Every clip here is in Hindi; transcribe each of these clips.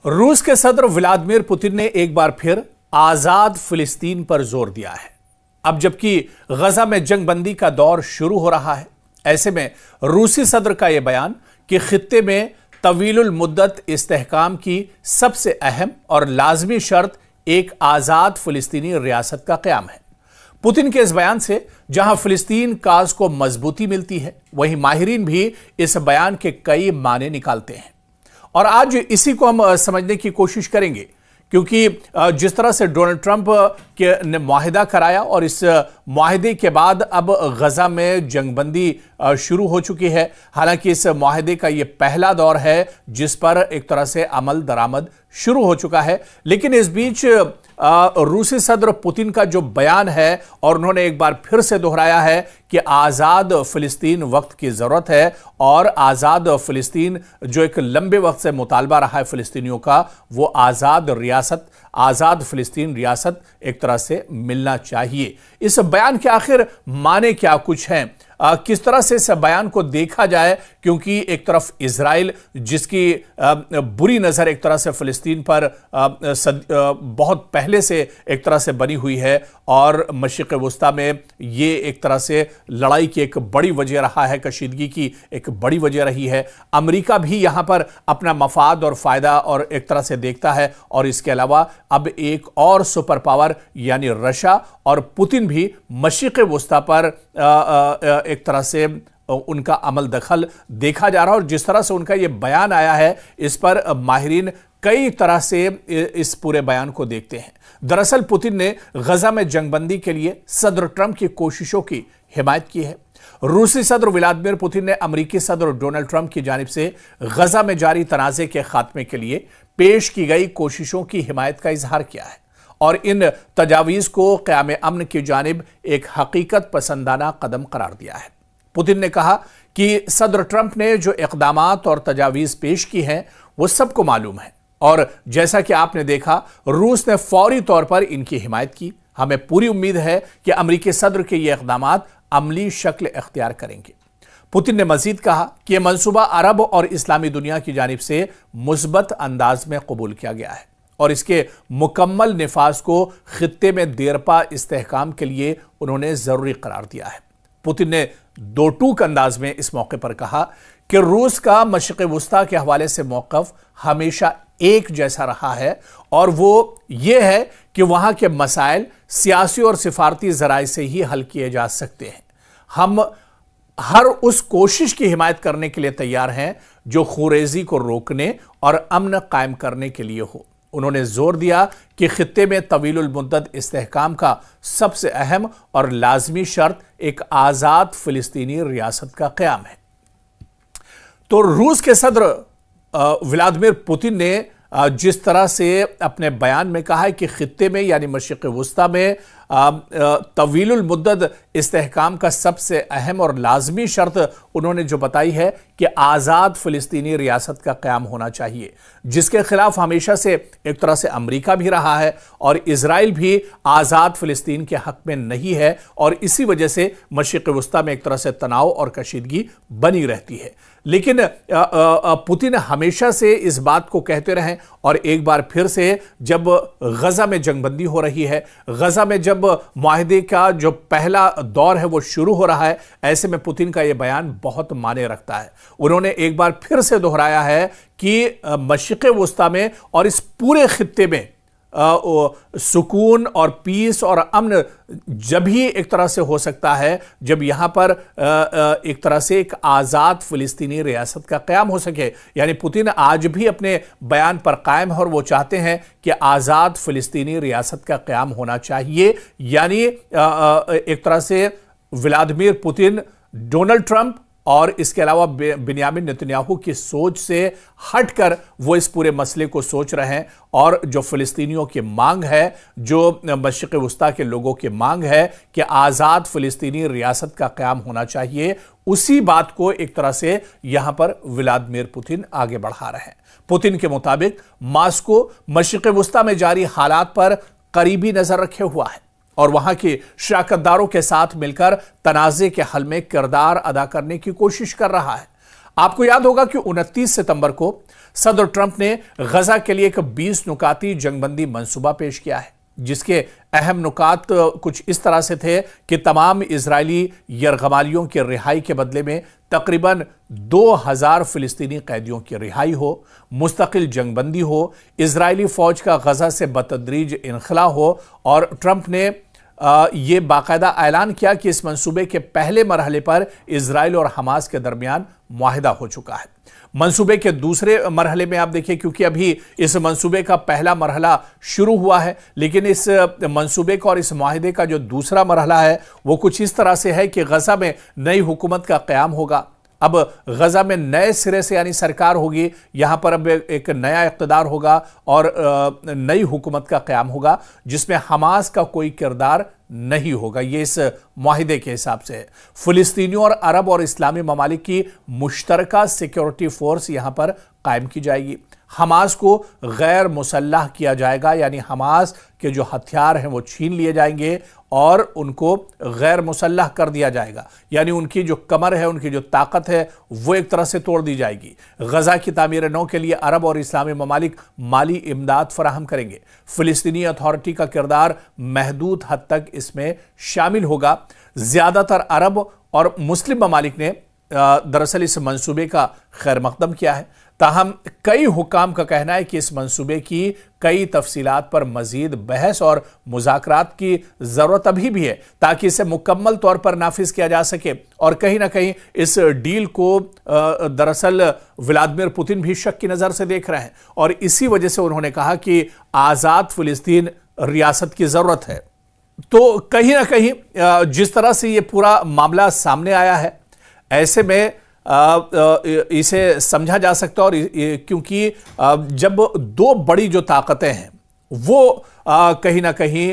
रूस के सदर व्लादिमीर पुतिन ने एक बार फिर आजाद फिलिस्तीन पर जोर दिया है। अब जबकि गजा में जंगबंदी का दौर शुरू हो रहा है, ऐसे में रूसी सदर का यह बयान कि खित्ते में तवीलुल मुद्दत इस्तेहकाम की सबसे अहम और लाजमी शर्त एक आजाद फिलिस्तीनी रियासत का क़याम है। पुतिन के इस बयान से जहां फिलिस्तीन काज को मजबूती मिलती है, वहीं माहिरीन भी इस बयान के कई माने निकालते हैं और आज इसी को हम समझने की कोशिश करेंगे, क्योंकि जिस तरह से डोनाल्ड ट्रंप ने मुआहिदा कराया और इस मुआहिदे के बाद अब गजा में जंगबंदी शुरू हो चुकी है। हालांकि इस मुआहिदे का यह पहला दौर है जिस पर एक तरह से अमल दरामद शुरू हो चुका है, लेकिन इस बीच रूसी सदर पुतिन का जो बयान है और उन्होंने एक बार फिर से दोहराया है कि आज़ाद फिलिस्तीन वक्त की ज़रूरत है और आज़ाद फिलिस्तीन जो एक लंबे वक्त से मुतालबा रहा है फिलिस्तीनियों का, वो आज़ाद फिलिस्तीन रियासत एक तरह से मिलना चाहिए। इस बयान के आखिर माने क्या कुछ हैं, किस तरह से इस बयान को देखा जाए, क्योंकि एक तरफ इजराइल जिसकी बुरी नज़र एक तरह से फिलिस्तीन पर बहुत पहले से एक तरह से बनी हुई है और मशरिक़ वुस्ता में ये एक तरह से लड़ाई की एक बड़ी वजह रहा है, कशीदगी की एक बड़ी वजह रही है। अमेरिका भी यहाँ पर अपना मफाद और फ़ायदा और एक तरह से देखता है और इसके अलावा अब एक और सुपर पावर यानी रशिया और पुतिन भी मशरिक़ वुस्ता पर एक तरह से उनका अमल दखल देखा जा रहा है और जिस तरह से उनका यह बयान आया है, इस पर माहिरीन कई तरह से इस पूरे बयान को देखते हैं। दरअसल पुतिन ने गजा में जंगबंदी के लिए सदर ट्रंप की कोशिशों की हिमायत की है। रूसी सदर व्लादिमीर पुतिन ने अमेरिकी सदर डोनाल्ड ट्रंप की जानिब से गजा में जारी तनाज़े के खात्मे के लिए पेश की गई कोशिशों की हिमायत का इजहार किया है और इन तजावीज़ को क़याम अमन की जानिब एक हकीकत पसंदाना कदम करार दिया है। पुतिन ने कहा कि सदर ट्रंप ने जो इक़दामात और तजावीज़ पेश की हैं वो सबको मालूम है और जैसा कि आपने देखा, रूस ने फौरी तौर पर इनकी हिमायत की। हमें पूरी उम्मीद है कि अमेरिकी सदर के ये इक़दामात अमली शक्ल इख्तियार करेंगे। पुतिन ने मजीद कहा कि यह मंसूबा अरब और इस्लामी दुनिया की जानिब से मुस्बत अंदाज में कबूल किया गया है और इसके मुकम्मल निफाज को खित्ते में देरपा इस्तेहकाम के लिए उन्होंने ज़रूरी करार दिया है। पुतिन ने दो टूक अंदाज में इस मौके पर कहा कि रूस का मशरिक़ वुस्ता के हवाले से मौक़िफ़ हमेशा एक जैसा रहा है और वो ये है कि वहाँ के मसाइल सियासी और सिफारती ज़राए से ही हल किए जा सकते हैं। हम हर उस कोशिश की हिमायत करने के लिए तैयार हैं जो खुरेजी को रोकने और अमन कायम करने के लिए हो। उन्होंने जोर दिया कि खित्ते में तवीलुल मुद्दत इस्तेहकाम का सबसे अहम और लाजमी शर्त एक आज़ाद फिलिस्तीनी रियासत का क़याम है। तो रूस के सदर व्लादिमीर पुतिन ने जिस तरह से अपने बयान में कहा है कि खित्ते में यानी मशरिक़ वुस्ता में तवीलुल मुद्दत इस्तेहकाम का सबसे अहम और लाजमी शर्त उन्होंने जो बताई है कि आज़ाद फिलिस्तीनी रियासत का क़याम होना चाहिए, जिसके खिलाफ हमेशा से एक तरह से अमेरिका भी रहा है और इजराइल भी आज़ाद फिलिस्तीन के हक़ में नहीं है और इसी वजह से मशरिक़ वुस्ता में एक तरह से तनाव और कशीदगी बनी रहती है। लेकिन पुतिन हमेशा से इस बात को कहते रहे और एक बार फिर से जब गजा में जंगबंदी हो रही है, गजा में जब मुआहिदे का जो पहला दौर है वो शुरू हो रहा है, ऐसे में पुतिन का यह बयान बहुत माने रखता है। उन्होंने एक बार फिर से दोहराया है कि मशरिक़ वुस्ता में और इस पूरे खित्ते में सुकून और पीस और अमन जब ही एक तरह से हो सकता है जब यहां पर एक तरह से एक आज़ाद फिलिस्तीनी रियासत का क़याम हो सके। यानी पुतिन आज भी अपने बयान पर कायम है और वो चाहते हैं कि आज़ाद फिलिस्तीनी रियासत का क़याम होना चाहिए। यानी एक तरह से व्लादिमीर पुतिन डोनाल्ड ट्रंप और इसके अलावा बिन्यामिन नेतन्याहू की सोच से हटकर वो इस पूरे मसले को सोच रहे हैं और जो फ़िलिस्तीनियों की मांग है, जो मशरिक़ वुस्ता के लोगों की मांग है कि आज़ाद फ़िलिस्तीनी रियासत का क़याम होना चाहिए, उसी बात को एक तरह से यहाँ पर व्लादिमीर पुतिन आगे बढ़ा रहे हैं। पुतिन के मुताबिक मास्को मशरिक़ वुस्ता में जारी हालात पर करीबी नज़र रखे हुआ है और वहां के शराकतदारों के साथ मिलकर तनाज़े के हल में किरदार अदा करने की कोशिश कर रहा है। आपको याद होगा कि 29 सितंबर को सदर ट्रंप ने गजा के लिए एक 20 नुकाती जंगबंदी मंसूबा पेश किया है, जिसके अहम नुकात कुछ इस तरह से थे कि तमाम इजरायली यरगमालियों की रिहाई के बदले में तकरीबन 2000 फिलिस्तीनी कैदियों की रिहाई हो, मुस्तकिल जंगबंदी हो, इजरायली फौज का गजा से बतदरीज इनखला हो। और ट्रंप ने ये बाकायदा ऐलान किया कि इस मंसूबे के पहले मरहले पर इजराइल और हमास के दरमियान मुआहिदा हो चुका है। मंसूबे के दूसरे मरहले में आप देखिए, क्योंकि अभी इस मंसूबे का पहला मरहला शुरू हुआ है, लेकिन इस मंसूबे का और इस मुआहिदे का जो दूसरा मरहला है वो कुछ इस तरह से है कि गजा में नई हुकूमत का क़याम होगा। अब गजा में नए सिरे से यानी सरकार होगी, यहां पर अब एक नया इक़्तिदार होगा और नई हुकूमत का क़याम होगा, जिसमें हमास का कोई किरदार नहीं होगा। ये इस मुआहिदे के हिसाब से है। फिलिस्तीनियों और अरब और इस्लामी ममालिक की मुश्तरका सिक्योरिटी फोर्स यहां पर कायम की जाएगी। हमास को गैर मुसल्लह किया जाएगा, यानी हमास के जो हथियार हैं वो छीन लिए जाएंगे और उनको गैर मुसल्लह कर दिया जाएगा, यानी उनकी जो कमर है, उनकी जो ताकत है वो एक तरह से तोड़ दी जाएगी। गजा की तामीर नौ के लिए अरब और इस्लामी ममालिक माली इमदाद फराहम करेंगे। फिलिस्तीनी अथॉरिटी का किरदार महदूद हद तक इसमें शामिल होगा। ज्यादातर अरब और मुस्लिम ममालिक ने दरअसल इस मंसूबे का खैर मकदम किया है, ताहम कई हुकाम का कहना है कि इस मंसूबे की कई तफसीलात पर मजीद बहस और मुज़ाकरात की ज़रूरत अभी भी है, ताकि इसे मुकम्मल तौर पर नाफिज किया जा सके। और कहीं ना कहीं इस डील को दरअसल व्लादिमीर पुतिन भी शक की नज़र से देख रहे हैं और इसी वजह से उन्होंने कहा कि आज़ाद फिलिस्तीन रियासत की ज़रूरत है। तो कहीं ना कहीं जिस तरह से ये पूरा मामला सामने आया है, ऐसे में इसे समझा जा सकता है। और क्योंकि जब दो बड़ी जो ताकतें हैं वो कहीं ना कहीं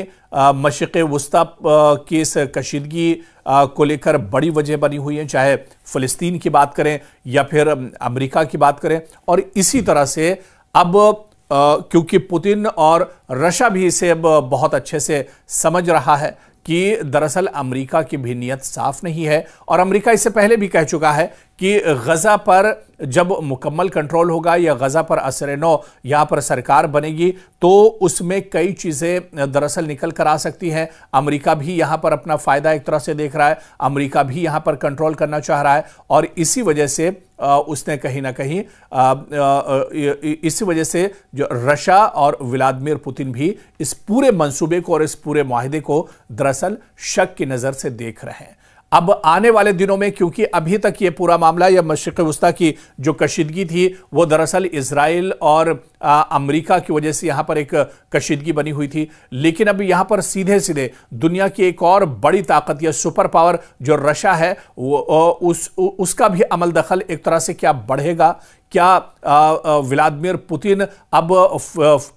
मशरिक़ वस्ता की इस कशीदगी को लेकर बड़ी वजह बनी हुई है, चाहे फ़लस्तीन की बात करें या फिर अमेरिका की बात करें। और इसी तरह से अब क्योंकि पुतिन और रशिया भी इसे अब बहुत अच्छे से समझ रहा है कि दरअसल अमेरिका की भी नीयत साफ नहीं है, और अमेरिका इससे पहले भी कह चुका है कि गजा पर जब मुकम्मल कंट्रोल होगा या गजा पर असर-ए-नौ यहां पर सरकार बनेगी तो उसमें कई चीजें दरअसल निकल कर आ सकती हैं। अमेरिका भी यहां पर अपना फायदा एक तरह से देख रहा है, अमेरिका भी यहां पर कंट्रोल करना चाह रहा है, और इसी वजह से उसने कहीं ना कहीं इसी वजह से जो रशिया और व्लादिमीर पुतिन भी इस पूरे मंसूबे को और इस पूरे मुआहिदे को दरअसल शक की नजर से देख रहे हैं। अब आने वाले दिनों में, क्योंकि अभी तक ये पूरा मामला या मशरिक़ वस्ता की जो कशीदगी थी वो दरअसल इजराइल और अमेरिका की वजह से यहां पर एक कशीदगी बनी हुई थी, लेकिन अब यहां पर सीधे सीधे दुनिया की एक और बड़ी ताकत या सुपर पावर जो रशिया है वो उसका भी अमल दखल एक तरह से क्या बढ़ेगा। क्या व्लादिमीर पुतिन अब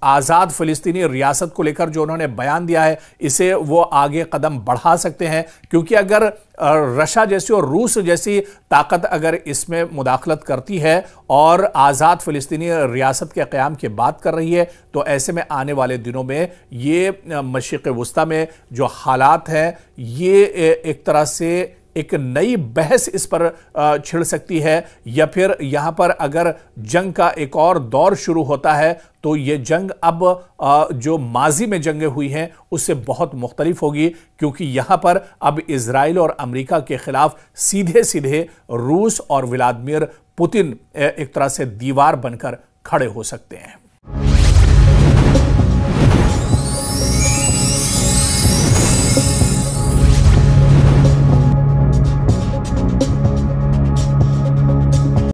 आज़ाद फ़िलिस्तीनी रियासत को लेकर जो उन्होंने बयान दिया है इसे वो आगे कदम बढ़ा सकते हैं? क्योंकि अगर रशिया जैसी और रूस जैसी ताकत अगर इसमें मुदाखलत करती है और आज़ाद फ़िलिस्तीनी रियासत के क़याम की बात कर रही है, तो ऐसे में आने वाले दिनों में ये मशरिक़ वस्ता में जो हालात हैं ये एक तरह से एक नई बहस इस पर छिड़ सकती है, या फिर यहां पर अगर जंग का एक और दौर शुरू होता है तो ये जंग अब जो माजी में जंगें हुई हैं उससे बहुत मुख्तलिफ होगी, क्योंकि यहां पर अब इजराइल और अमेरिका के खिलाफ सीधे सीधे रूस और व्लादिमीर पुतिन एक तरह से दीवार बनकर खड़े हो सकते हैं।